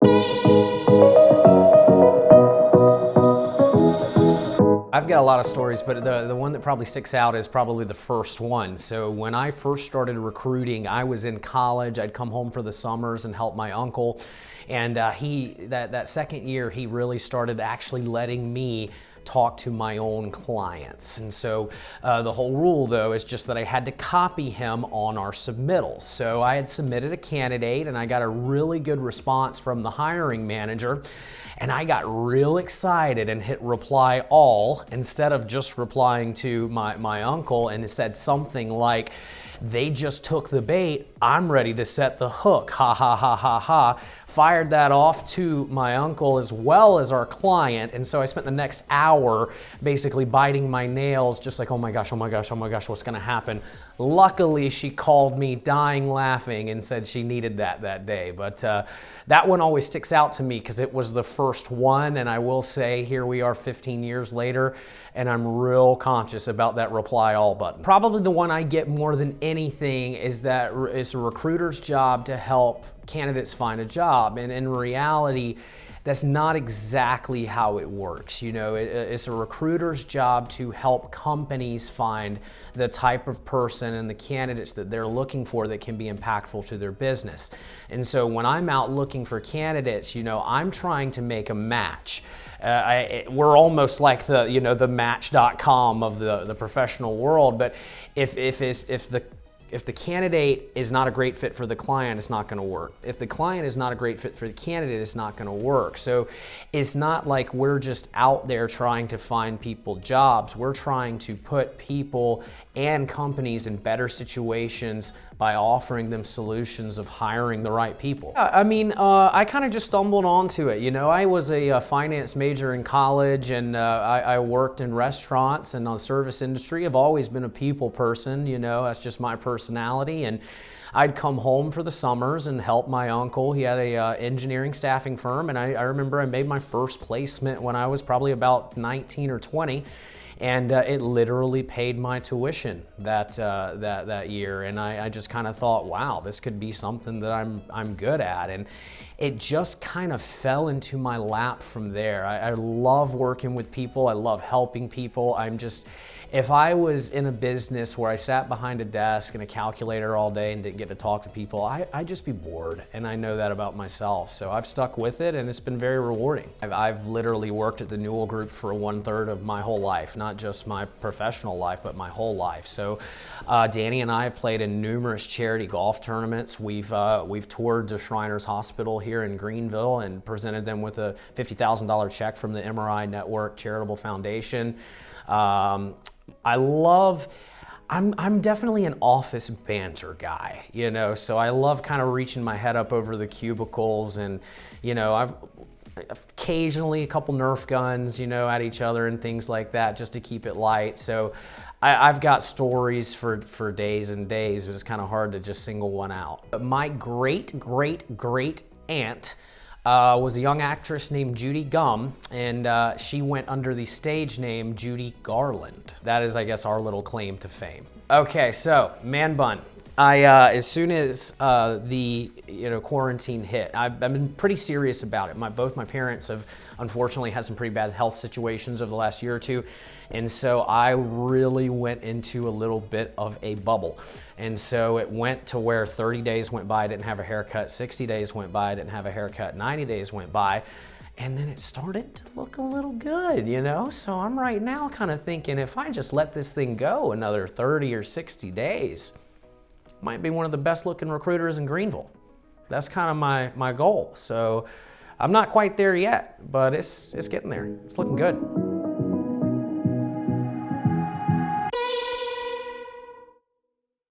I've got a lot of stories, but the one that probably sticks out is probably the first one. So when I first started recruiting, I was in college. I'd come home for the summers and help my uncle. And that second year, he really started actually letting me talk to my own clients. And so the whole rule, though, is just that I had to copy him on our submittals. So I had submitted a candidate, and I got a really good response from the hiring manager. And I got real excited and hit reply all instead of just replying to my uncle, and it said something like, "They just took the bait, I'm ready to set the hook, ha ha ha ha ha." Fired that off to my uncle as well as our client, and so I spent the next hour basically biting my nails, just like, oh my gosh, oh my gosh, oh my gosh, what's gonna happen? Luckily, she called me dying laughing and said she needed that day. But that one always sticks out to me because it was the first one, and I will say here we are 15 years later, and I'm real conscious about that reply all button. Probably the one I get more than anything is that it's a recruiter's job to help candidates find a job, and in reality, that's not exactly how it works. You know, it's a recruiter's job to help companies find the type of person and the candidates that they're looking for that can be impactful to their business. And so when I'm out looking for candidates, you know, I'm trying to make a match. We're almost like the Match.com of the professional world, but if the candidate is not a great fit for the client, it's not gonna work. If the client is not a great fit for the candidate, it's not gonna work. So it's not like we're just out there trying to find people jobs. We're trying to put people and companies in better situations by offering them solutions of hiring the right people. I mean, I kind of just stumbled onto it. You know, I was a finance major in college, and I worked in restaurants and on the service industry. I've always been a people person, you know, that's just my personality. And I'd come home for the summers and help my uncle. He had a engineering staffing firm, and I remember I made my first placement when I was probably about 19 or 20. And it literally paid my tuition that year, and I just kind of thought, wow, this could be something that I'm good at, and it just kind of fell into my lap from there. I love working with people. I love helping people. If I was in a business where I sat behind a desk and a calculator all day and didn't get to talk to people, I'd just be bored, and I know that about myself. So I've stuck with it, and it's been very rewarding. I've literally worked at the Newell Group for 1/3 of my whole life, not just my professional life, but my whole life. So Danny and I have played in numerous charity golf tournaments. We've toured the Shriners Hospital here in Greenville and presented them with a $50,000 check from the MRI Network Charitable Foundation. I'm definitely an office banter guy, you know, so I love kind of reaching my head up over the cubicles, and, you know, I've occasionally a couple Nerf guns, you know, at each other and things like that just to keep it light. So I've got stories for days and days, but it's kind of hard to just single one out. But my great aunt was a young actress named Judy Gumm, and she went under the stage name Judy Garland. That is, I guess, our little claim to fame. Okay, so man bun. As soon as the quarantine hit, I've been pretty serious about it. Both my parents have unfortunately had some pretty bad health situations over the last year or two, and so I really went into a little bit of a bubble. And so it went to where 30 days went by, I didn't have a haircut, 60 days went by, I didn't have a haircut, 90 days went by, and then it started to look a little good, you know? So I'm right now kind of thinking, if I just let this thing go another 30 or 60 days, might be one of the best looking recruiters in Greenville. That's kind of my goal. So I'm not quite there yet, but it's getting there. It's looking good.